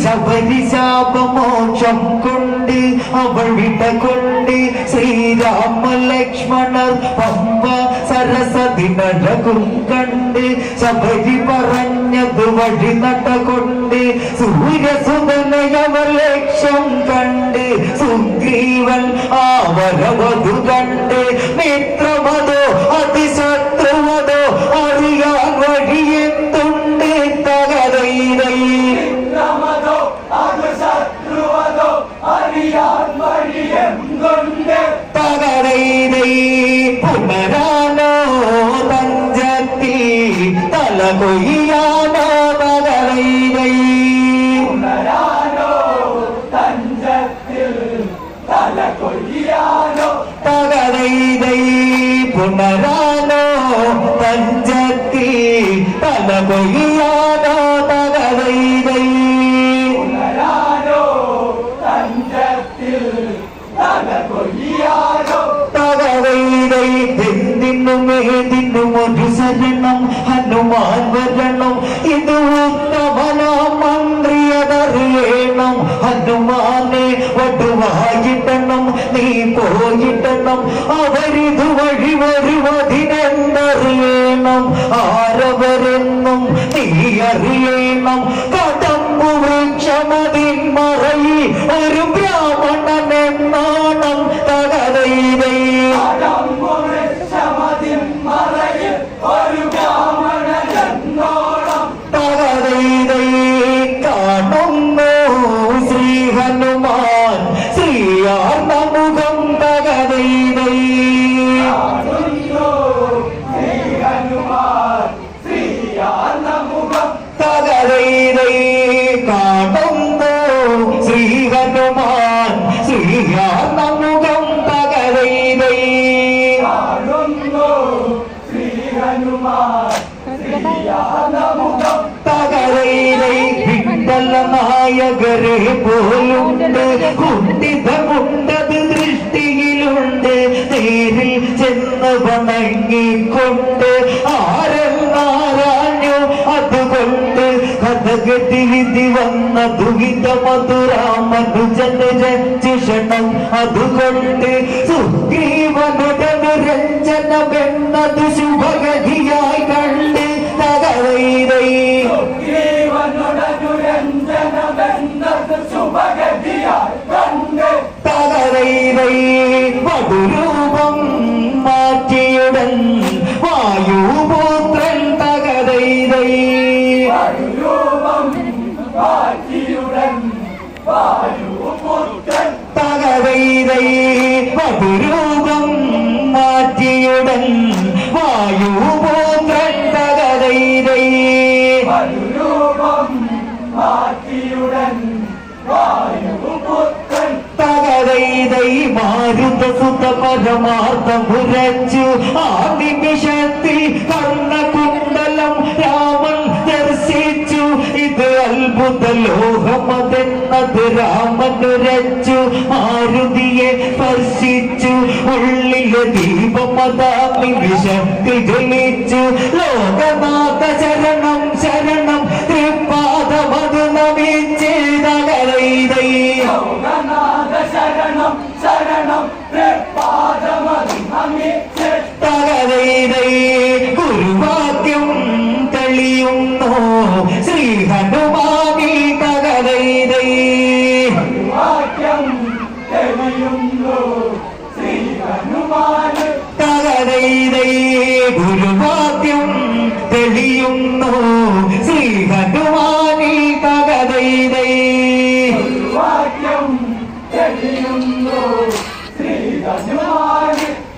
ശബരിശാപമോക്ഷം കൊണ്ട് അവൾ വിട കൊണ്ട് ശ്രീരാമ ലക്ഷ്മണർ പമ്പ സരസതി നടകും കണ്ട് ശബരി പറഞ്ഞത് വഴി നടകൊണ്ട് സൂര്യസുതനയവർ ലക്ഷ്യം കണ്ട് സുഗ്രീവൻ ആവരവധു കണ്ട് മിത്രമതോ അതിശത്രുവതോ അറിയാൻ വഴിയെത്തുണ്ട് തകരൈരൈ തകരൈരൈ പുനരാനോ തഞ്ചത്തിൽ തല കൊയ്യാനോ തകരൈരൈ തകരൈരൈ പുനരാനോ തഞ്ചത്തിൽ തല കൊയ്യാനോ തകരൈരൈ തകരൈരൈ എന്തിനും ഏതിനും ഒരു ശരണം ഹനുമാൻ വരണം ഇത് ഉത്തമനാം മന്ത്രിയതറിയണം ഹനുമാനെ വടുവായിട്ടണം നീ പോയിട്ടണം അവരിത് വഴി വരുവതിനെന്തറിയണം ആരവരെന്നും നീ അറിയണം കടമ്പു വൃക്ഷമതിൻ മറയിൽ ഒരു ബ്രാഹ്മണനെന്നാണം തകരൈരൈ തകരൈരൈ കാണുന്നു ശ്രീ ഹനുമാൻ ശ്രീയാർമുഖം തകരൈരൈ തകരൈരൈ കാണുന്നു ശ്രീ ഹനുമാൻ ശ്രീയാർമുഖം തകരൈരൈ തകരൈരൈ വിട്ടല നായകരെ പോലുണ്ട് കുണ്ഠിതമുണ്ടത് ദൃഷ്ടിയിലുണ്ട് നേരിൽ ചെന്ന് വണങ്ങിക്കൊണ്ട് ആരെന്നാരാഞ്ഞു അതുകൊണ്ട് കഥകെട്ടി വിധി വന്ന ദുഹിത മധുരാമനുജന് രഞ്ജിഷണം അതുകൊണ്ട് സുഗ്രീവനുടനു രഞ്ജനമെന്നത് ശുഭഗതിയായി കണ്ട് തകരൈരൈ തകരൈരൈ വധുരൂപം മാറ്റിയുടൻ വായുപുത്രൻ തകരൈരൈ തകരൈരൈ വധുരൂപം മാറ്റിയുടൻ വായുപുത്രൻ തകരൈരൈ തകരൈരൈ മാരുതസുത പരമാർത്ഥമുരച്ചു ആ നിമിഷത്തിൽ കർണകുണ്ടലം രാമൻ ദർശിച്ചു ഇത് അത്ഭുത ലോകമതെന്നത് രാമനുരച്ചു മാരുതിയെ സ്പർശിച്ചു ഉള്ളിലെ ദീപമതാ നിമിഷത്തിൽ ജലിച്ചു ലോകനാഥ ശരണം ശരണം തൃപ്പാദമത് നമിച്ച് തകരൈരൈ തകരൈരൈ ഗുരുവാക്യം തെളിയുന്നു ശ്രീ ഹനുമാനി തകരൈരൈ തകരൈരൈ ഗുരുവാക്യം തെളിയുന്നു ശ്രീ ഹനുമാനി തകരൈരൈ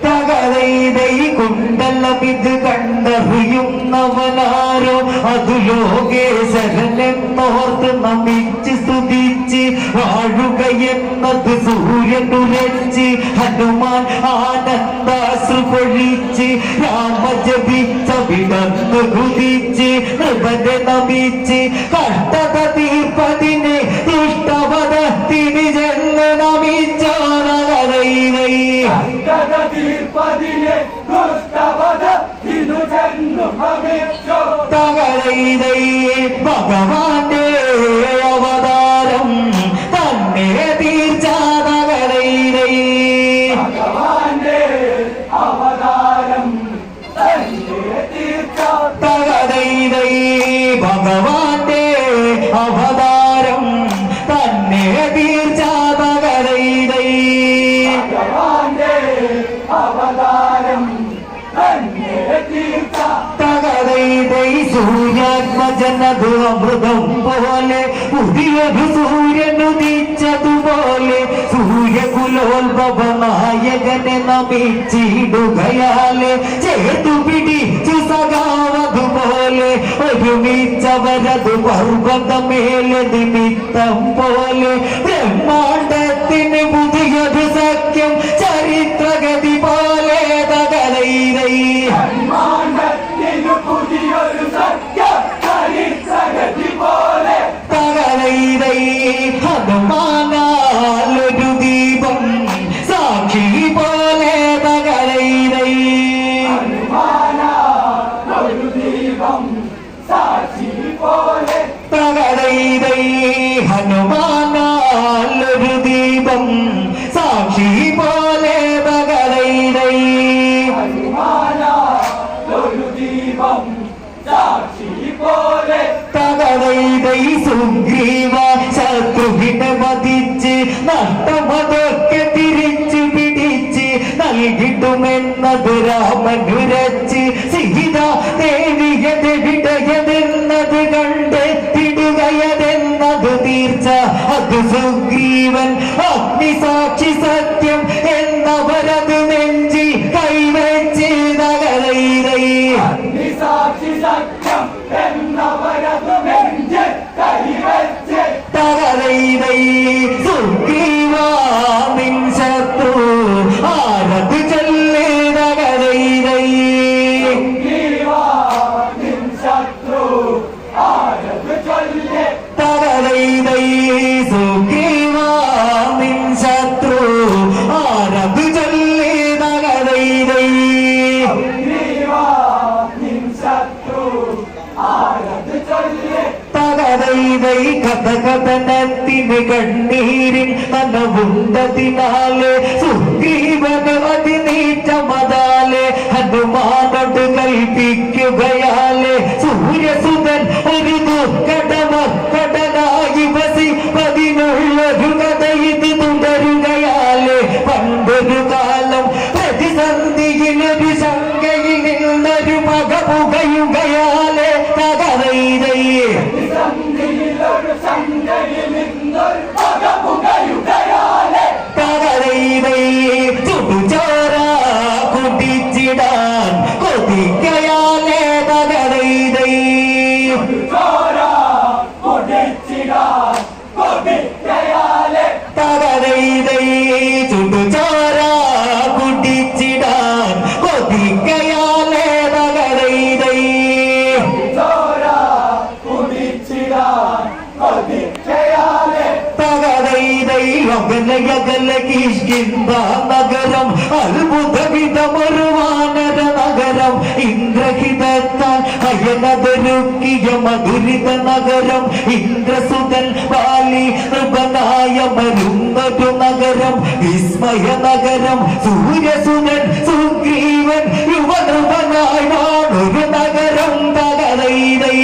തകരൈരൈ കുണ്ടലമിത് കണ്ടറിയുന്നവനാരോ അതു ലോകേശ്വരനെന്നോർത്ത് നമിച്ച് സ്തുതിച്ച് വാഴുകയെന്നത് സൂര്യനുരച്ച് ഹനുമാൻ ആനന്ദാശ്രു പൊഴിച്ച് രാമ ജപിച്ച വിടന്ന് കുതിച്ച് നൃപനെ നമിച്ച് കഷ്ടത തീർപ്പതിനെ ദുഷ്ടവധത്തിന് ചെന്ന് നമിച്ചോ തകരൈരൈ തകരൈരൈ ഭഗവാന്റെ അവതാരം ഭഗവാന്റെ അവതാരം തന്നെ തീർച്ച തകതൈതൈ അവതാരം തകതൈതൈ സൂര്യാത്മജനത് അമൃതം പോലെ പുതിയൊരു സൂര്യനുദിച്ചതുപോലെ സൂര്യകുലോത്ഭവ നായകനെ നമിച്ചിടുകയാലെ ചേർത്തു പിടിച്ചു സഖാവതുപോലെ ഒരുമിച്ചവരതു പർവ്വതമേലെ നിമിത്തം പോലെ ബ്രഹ്മാണ്ടത്തിന് പുതിയൊരു സഖ്യം ചരിത്രഗതി പോലെ തകതൈതൈ പുതിയൊരു സത്യ ചരിത്രഗതി പോലെ തകതൈതൈ ഹനുമാനാലൊരു ദീപം സാക്ഷി പോലെ തകതൈതൈ ഒരു ദീപം സാക്ഷി പോലെ തകതൈതൈ ഹനുമാനാലൊരു ദീപം സാക്ഷി പോലെ തകതൈതൈ ഒരു ദീപം സാക്ഷി പോലെ തകതൈതൈ സുഗ്രീവ ശത്രുവിനെ വധിച്ച് നഷ്ടമതൊക്കെ തിരിച്ചു പിടിച്ച് നൽകിട്ടുമെന്നത് രാമനുരച്ച് സീത ദേവിയതെവിടയതെന്നത് കണ്ടെത്തിടുകയതെന്നത് തീർച്ച അത് സുഗ്രീവൻ അഗ്നിസാക്ഷി സത്യം എന്നവരത് നെഞ്ചി കൈവച്ച് തകതൈതൈ സാക്ഷി സത്യം എന്നവരത് നെഞ്ച് കൈവച്ച് തകതൈതൈ സുഗ്രീവ നിൻ ശത്രു ആരത് ചൊല്ലി തകതൈതൈ നിൻ ശത്രു ആരത് ചൊല്ല് തകതൈതൈ സുഗ്രീവ നിൻ ശത്രു ആരത് ചൊല്ലി തകതൈതൈ നിൻ ശത്രു ആരത് ചൊല്ല് തകതൈതൈ കഥകഥനത്തിന് കണ്ണീരിൻ നനവുണ്ടതിനാലെ സുഗ്രീവന് അതിനീറ്റമതാലെ ഹനുമാനോട് കൽപ്പിക്കുകയാലെ സൂര്യസുതൻ ഒരു ദുഃഖടമക്കടനായി വസിപ്പതിനുള്ളൊരു കഥ ഇത് തുടരുകയാലെ പണ്ടൊരു കാലം പ്രതിസന്ധിയിലൊരു ശങ്കയിൽ നിന്നൊരു മക പുകയുകയാലെ തകതൈതൈ ഒരു സംഘയിൽ നിന്നൊരു പകപുകയുകയാലെ തകതൈതൈ ചുടുചോര കുടിച്ചിടാൻ കൊതിക്കയാലെ തകതൈതൈ ചോര കുടിച്ചിടാൻ കൊതിക്കയാലെ തകതൈതൈ ചുടുചോര കുടിച്ചിടാൻ കൊതിക്കയാലെ തകതൈതൈ ചോര കുടിച്ചിടാൻ കൊതിക്കയാലെ തകതൈതൈ അകലയകല കിഷ്കിന്ദ നഗരം അത്ഭുതവിധമൊരു വാനര നഗരം ഇന്ദ്രഹിതത്താൽ അയനതൊരുക്കിയ മധുരിത നഗരം ഇന്ദ്രസുതൻ ബാലി നൃപനായ മരുന്നൊരു നഗരം വിസ്മയ നഗരം സൂര്യസുതൻ സുഗ്രീവൻ യുവനൃപനായി വാണൊരു നഗരം തകതൈതൈ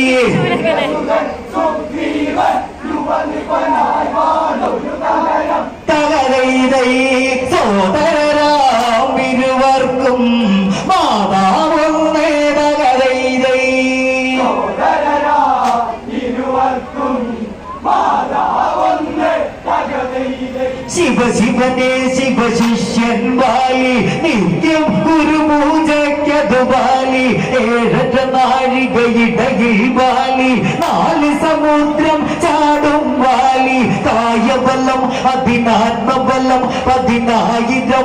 സുഗ്രീവൻ യുവനിപനായി വാണൊരു നഗരം തകതൈതൈ സോദരരാം ഇരുവർക്കും മാതാവൊന്നേ തകതൈതൈ സോദരരാ ഇരുവർക്കും മാതാവൊന്ന് തകതൈതൈ ശിവശിവനെ ശിവശിഷ്യൻ ബാലി നിത്യം ഗുരുപൂജയ്ക്കതു ബാലി ഏഴര നാഴികയിടയിൽ ബാലി 4 സമുദ്രം ചാടും ബാലി കായബലം അതിനാത്മബലം 10,000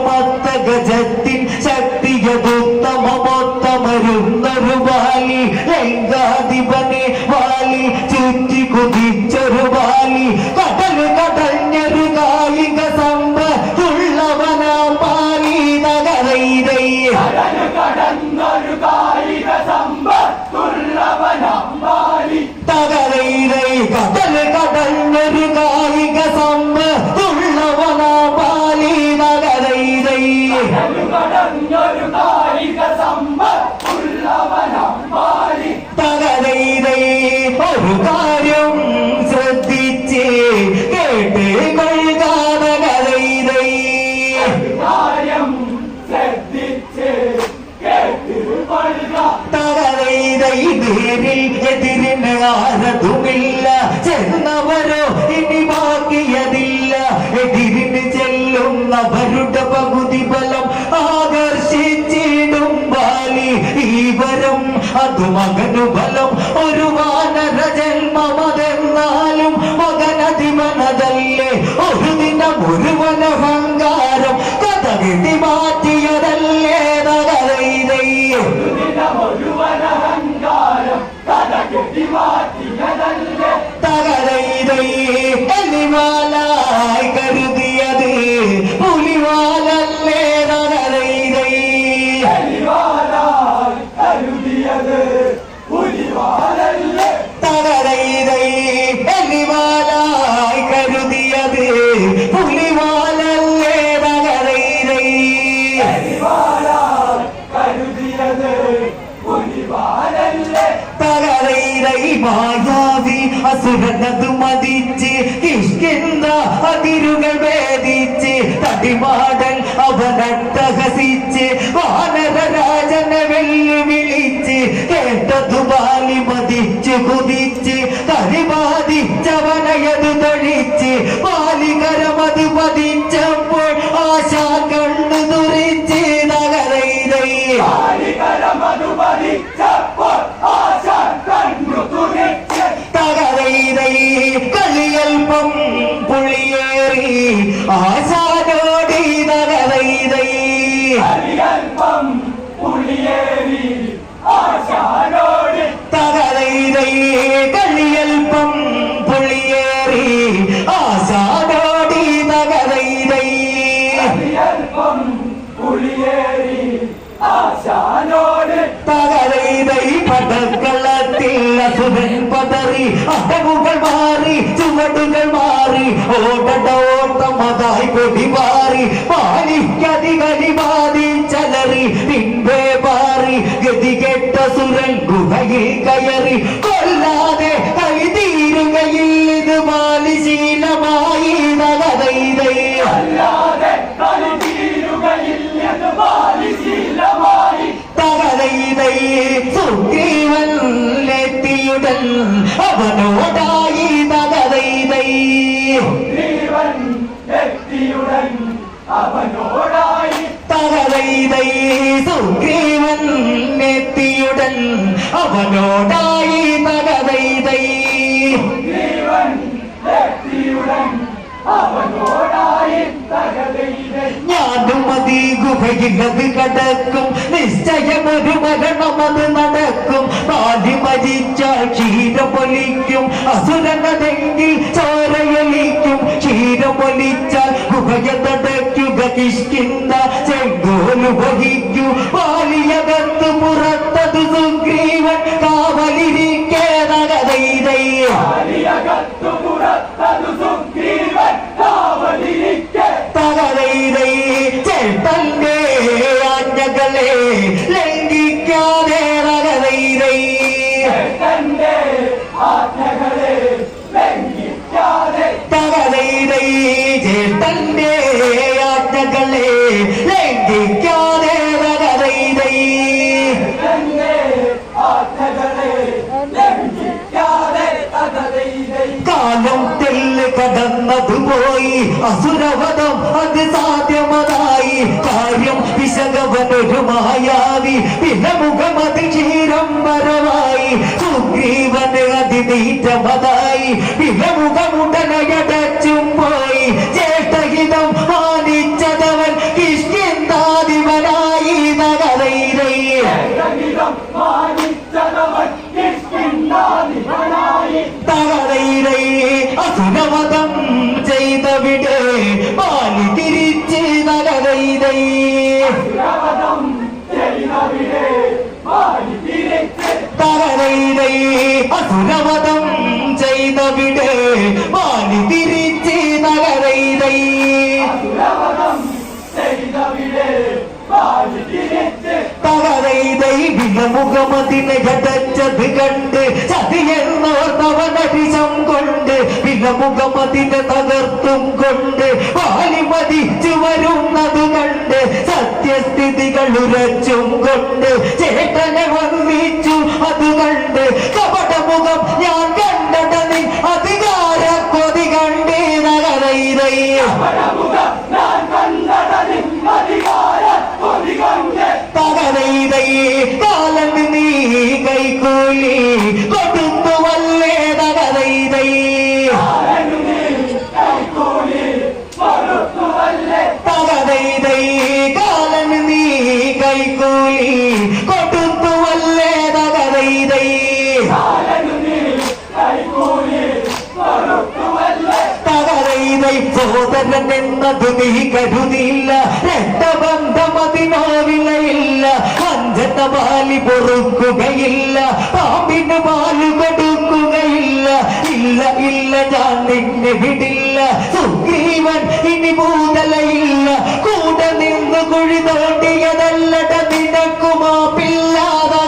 ഗജത്തിൻ ശക്തിയതുത്തമൊത്തമരുന്നൊരു ബാലി ലങ്കാധിപനെ വാലി ചുറ്റി കുതിച്ചൊരു ബാലി കടൽ കടഞ്ഞൊരു കായിക സമ്പത്തുള്ളവനാം ബാലി തകതൈതൈ കടന്നൊരു കായിക സമ്പത്തുള്ളവനാം ബാലി തകതൈതൈ കടൽ കടഞ്ഞൊരു കായിക സമ്പത്തുള്ളവനാം ബാലി തകതൈതൈ കടന്നൊരു കായിക സമ്പത്തുള്ളവനാം ബാലി തകതൈതൈ തേരിൽ എതിരിന് ആരതുമില്ല, ചെന്നവരോ ഇനി ബാക്കിയതില്ല. എതിരിന് ചെല്ലുന്നവരുടെ പകുതി ബലം ആകർഷിച്ചിടും ബാലി. ഈ വരം അത് മകനു ബലം, ഒരു വാനര ജന്മമതെന്നാലും മകനതിമനതല്ലേ. ഒരു ദിനം ഒരുവനഹങ്കാരം കഥ കെട്ടി മാറ്റിയതല്ലേ തകരൈതൈ. തകരൈതൈ എലിവാലായി കരുതിയത് പുലിവാലല്ലേ തകരൈതൈ. തകരൈതൈ എലിവാലായി കരുതിയത് പുലിവാലല്ലേ തകരൈതൈ. തകരൈതൈ മായാവി അസുരനതു മതിച്ച് കിഷ്കിന്ദ അതിരുകൾ ഭേദിച്ച് തടിമാടൻ അവനട്ടഹസിച്ച് വാനരരാജനെ വെല്ലുവിളിച്ച് കേട്ടതു ബാലി മതിച്ചു കുതിച്ച് കരിബാധിച്ചവനയത് തൊഴിച്ച് ബാലികരമത് പതിച്ചപ്പോൾ ആശാ കണ്ണു തുറിച്ച് തകരൈതൈ. തകരൈതൈ കളിയൽപ്പം പുളിയേറി ആശാനോടി തകരൈതൈ. തകരൈതൈ കളിയൽപ്പം പുളിയേറി ആശാനോടി തകരൈതൈ. തകരൈതൈ പടക്കളത്തിൽ അസുരൻ പതറി, അടവുകൾ മാറി ചുവടുകൾ മാറി, ഓടട ഓട്ടമതായി കൊടി മാറി, പാലിക്കതികലി ബാധിച്ചലറി പിൻപേ മാറി ഗതികെട്ട സുരൻ ഗുഹയിൽ കയറി. കൊല്ലാതെ കൈതീരുകയിൽ ഇത് ബാലിശീലമായി തകരൈതൈ. തകരൈതൈ സുഗ്രീവൻ നെറ്റിയുടൻ അവനോടായി തകരൈതൈ. തകരൈതൈ സുഗ്രീവൻ നെറ്റിയുടൻ അവനോടായി തകരൈതൈ. ഞാനുമതി ഗുഹയിലത് കടക്കും, നിശ്ചയമൊരു മരണമത് നടക്കും. ബാലി മരിച്ചാൽ ക്ഷീരമൊലിക്കും, അസുരനതെങ്കിൽ ചോരയൊലിക്കും. ക്ഷീരമൊലിച്ചാൽ ഗുഹയെ തടയ്ക്കുക കിഷ്കിന്ദ ചെങ്കോല് വഹിക്കൂ. ബാലിയകത്ത് പുറത്തത് സുഗ്രീവൻ കാവലിരിക്കേ തകരൈതൈ. തകരൈതൈ ചേട്ടന്റെ ആജ്ഞകളെ ലംഘിക്കാതെ തകരൈതൈ. തകരൈതൈ ചേട്ടന്റെ ആജ്ഞകളെ ലംഘിക്കാതെ തകരൈതൈ. കാലം തെല്ല് കടന്നതു പോയി, അസുരവധം അത് സാധ്യമതായി. കാര്യം വിശകവനൊരു മായാവി, വിലമുഖമതി ക്ഷീരം വരവായി. സുഗ്രീവന് അതിനീറ്റമതായി, വിലമുഖമുടനയടച്ചും പോയി. ചേഷ്ടഹിതം മാനിച്ചതവൻ കിഷ്കിന്ദാധിപനായി തകരൈതൈ. തകരൈതൈ അസുരവധം ചെയ്തവിടെ ബാലി തിരിച്ച് തകരൈതൈ. തകരൈതൈ അസുരവധം ചെയ്തവിടെ ബാലി തിരിച്ച് തകരൈതൈ. തകരൈതൈ വിലമുഖമതിനെ ഘടച്ചത് കണ്ട് ചതിയെന്നോർത്തവനരിശം കൊണ്ട് വിലമുഖമതിനെ തകർത്തും കൊണ്ട് വാലി മതിച്ചു വരുന്നത് കണ്ട് സത്യസ്ഥിതികൾ ഉരച്ചും കൊണ്ട് ചേട്ടനെ വന്നിച്ചു അത് കണ്ട് സോദരൻ എന്നതു നീ കരുതിയില്ല, രക്തബന്ധം അതിനോ വിലയില്ല, വഞ്ചന പാലി പൊറുക്കുകയില്ല, പാമ്പിന് പാല് കൊടുക്കുകയില്ല, ഇല്ല ഇല്ല ഞാൻ നിന്നെ വിടില്ല, സുഗ്രീവൻ ഇനി ഭൂതലയില്ല, കൂടെ നിന്ന് കുഴി തോണ്ടിയതല്ലട നിനക്കു മാപ്പില്ലാതെ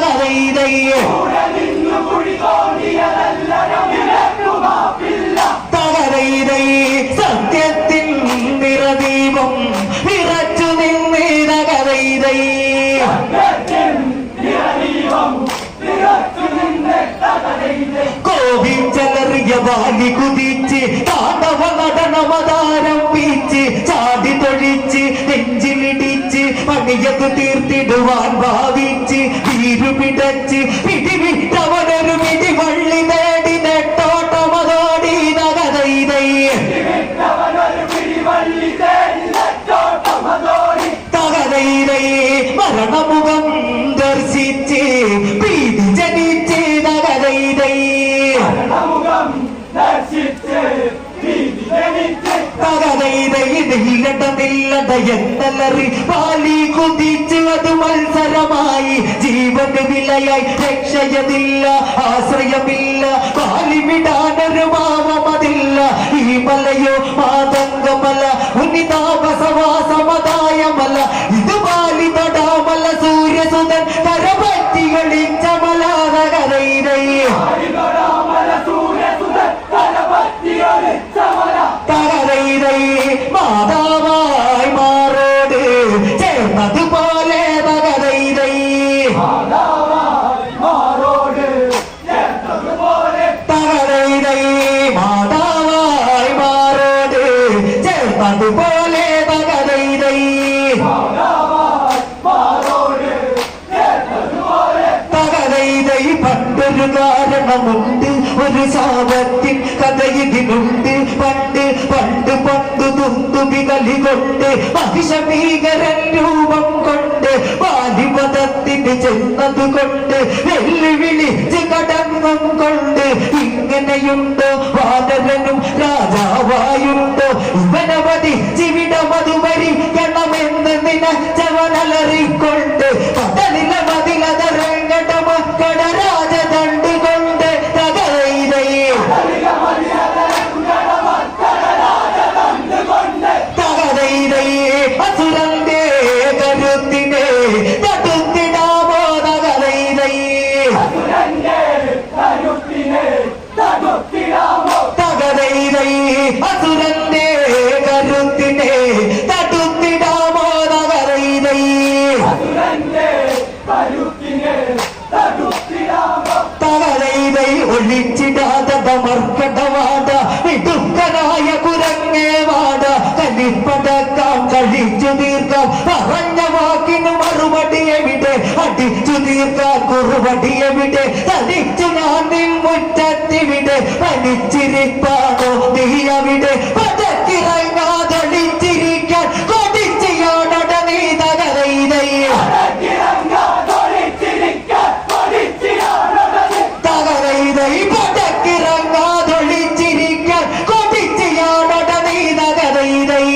കരയിതയ്യേ സത്യത്തിൻ നിറദീപം നിറച്ചു നിന്നേ തകരൈതൈ കോപിച്ചലറിയ വാലി കുതിച്ച് താണ്ഡവ നടനമതാരംഭിച്ച് ചാടി തൊഴിച്ച് നെഞ്ചിലിടിച്ച് പണിയത് തീർത്തിടുവാൻ ഭാവിച്ച് വീരുപിടച്ച് പിടിവിട്ടവനൊരു പിടിവള്ളി നേടി നെട്ടോട്ടമതോടി തകരൈതൈ തകരൈതൈ മരണമുഖം ദർശിച്ച് പ്രീതി ജനിച്ച് തകരൈതൈ നില്ലട എന്നലറി പാലി കുതിച്ച് അത് മത്സരമായി ജീവന് വിലയായി രക്ഷയതില്ല ആശ്രയമില്ല പാലി വിടാനൊരു ഭാവമതില്ല ഈ മലയോ മാതംഗമല ഉന്നിതാപസവാസമതായ മല ഇത് പാലി തൊടാമല സൂര്യസുതൻ കരപറ്റി കളിച്ച മല തകരൈതൈ തകരൈതൈ മാതാവായി മാറോട് ചേർന്നതുപോലെ തകരൈതൈ തകരൈതൈ മാതാവായി മാറോട് ചേർന്നതുപോലെ തകരൈതൈ തകരൈതൈ പണ്ടൊരു കാരണമുണ്ട് ഒരു ശാപത്തിൻ കഥ ഇതിനുണ്ട് പണ്ട് പണ്ട് പണ്ട് തുന്തുബി കളി കൊണ്ട് മഹിഷഭീകരൻ രൂപം കൊണ്ട് ബാലിപദത്തിന് ചെന്നതുകൊണ്ട് വെല്ലുവിളിച്ച് കടന്നും കൊണ്ട് ഇങ്ങനെയുണ്ടോ വാനരനും രാജാവായുണ്ടോ ഇവനവധി ചിവിടമതു ഭരിക്കണമെന്ന് നിനച്ചവനലറിക്കൊണ്ട് പടലില മതിലതരങ്ങട മക്കട രാജദണ്ഡ് കൊണ്ട് തകരൈതൈ തകരൈതൈ അസുരന്റെ കരുത്തിനെ തടുത്തിടാമോ തകരൈതൈ തകരൈതൈ അസുരന്റെ കരുത്തിനെ തടുത്തിടാമോ തകരൈതൈ തകരൈതൈ ഒളിച്ചിടാതെ മർക്കടവാട ഇടുക്കനായ കുരങ്ങേ വാട കലിപ്പടക്കാം കഴിച്ചു തീർക്കാം പറഞ്ഞ വാക്കിന് മറുപടി എവിടെ അടിച്ചു തീർക്കാൻ കുറുപടി എവിടെ തടിച്ചു ഞാൻ നിൻ മുറ്റത്തിവിടെ പനിച്ചിരിപ്പാണോ നീ അവിടെ പടക്കിറങ്ങാതൊളിച്ചിരിക്കാൻ കൊടിച്ചിയാണട നീ തകരൈതൈ തകരൈതൈ പടക്കിറങ്ങാതൊളിച്ചിരിക്കാൻ കൊടിച്ചിയാണട നീ തകരൈതൈ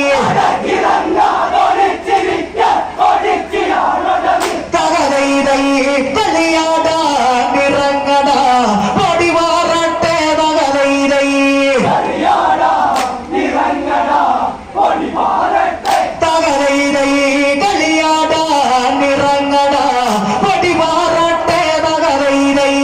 തകരൈതൈ കളിയാടാൻ ഇറങ്ങട പൊടി മാറട്ടെ തകരൈതൈ തകരൈതൈ കളിയാടാൻ ഇറങ്ങട പൊടി മാറട്ടെ തകരൈതൈ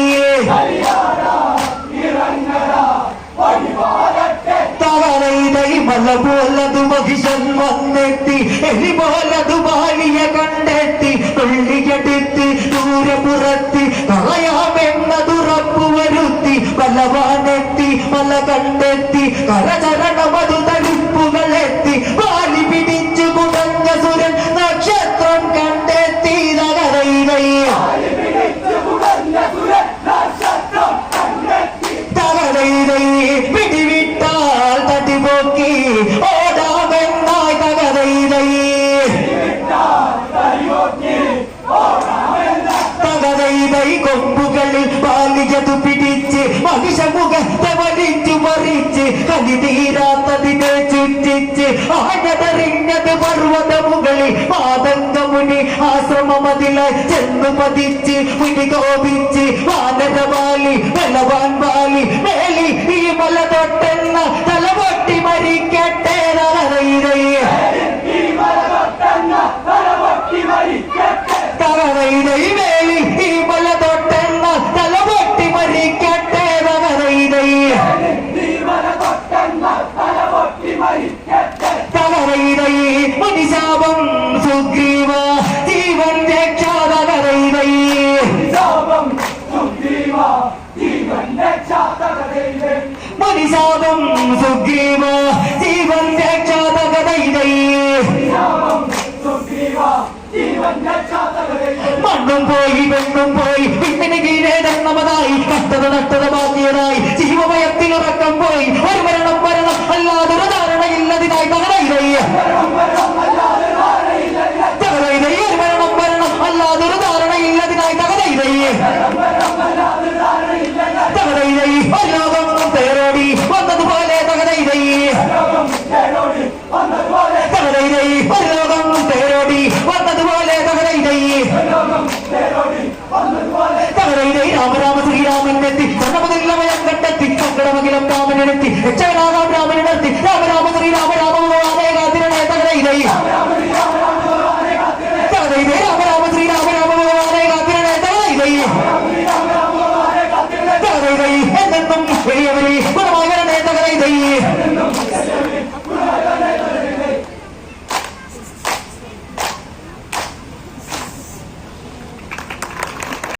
തകരൈതൈ മല പോലതു മഹിഷൻ വന്നെത്തി എലി പോലതു ബാലിയ കണ്ടെത്തി തുള്ളിയെടുത്ത് ദൂരപുറത്തി കളയാമെന്നതുറപ്പു വരുത്തി ബലവാനെത്തി മല കണ്ടെത്തി കരചരണമതു തടുപ്പുകളെത്തി ബാലി പിടിച്ചു കുടഞ്ഞ സുരൻ നക്ഷത്രം കണ്ടെത്തി തകരൈതൈ തകരൈതൈ പിടിവിട്ടാൽ തടിപോക്കി ഓടാമെന്നായി തകരൈതൈ തകരൈതൈ കൊമ്പ കൊമ്പുകളിൽ പാലിയതു പിടിച്ച് മഹിഷമുഖത്തെ വലിച്ചു മറിച്ച് കലി തീരാത്തതിനെ ചുറ്റിച്ച് ആഴതറിഞ്ഞത് പർവ്വതമുകളിൽ മാതംഗമുനി ആശ്രമമതിലായി ചെന്നു പതിച്ച് മുനി കോപിച്ച് വാനരവാലി ബലവാൻ വാലി മേലി ഈ മല തൊട്ടെന്ന തലപൊട്ടി മരിക്കട്ടെ തകരൈതൈ മേലി ഈ മല തൊട്ടെന്ന തലപൊട്ടി മരിക്കട്ടെ തകരൈതൈ മുനിശാപം സുഗ്രീവ ജീവൻ രക്ഷാ തകരൈതൈ മുനിശാപം സുഗ്രീവ ജീവൻ രക്ഷാ തകരൈതൈ മണ്ണും പോയി പെണ്ണും പോയി പിന്നിന് കീഴേ നമതായി കട്ടത നട്ടത ബാക്കിയതായി ജീവമയത്തിൽ ഉറക്കം പോയി ഒരു മരണം മരണം അല്ലാതൊരു ധാരണയില്ലതിനായി തകരൈതൈ തകരൈതൈ ഒരു മരണം മരണം അല്ലാതൊരു ധാരണയില്ലതിനായി തകരൈതൈ തകരൈതൈ ഒരു ലോകം തേരോടി വന്നതുപോലെ തകരൈതൈ തകരൈതൈ ഒരു ലോകം തേരോടി വന്നതുപോലെ തകരൈതൈ തകരൈതൈ രാമരാമ ശ്രീരാമനെത്തി സന്നമതില്ലമയം കണ്ടെത്തി സങ്കടമകിലം രാമനെത്തി രക്ഷകനാകാൻ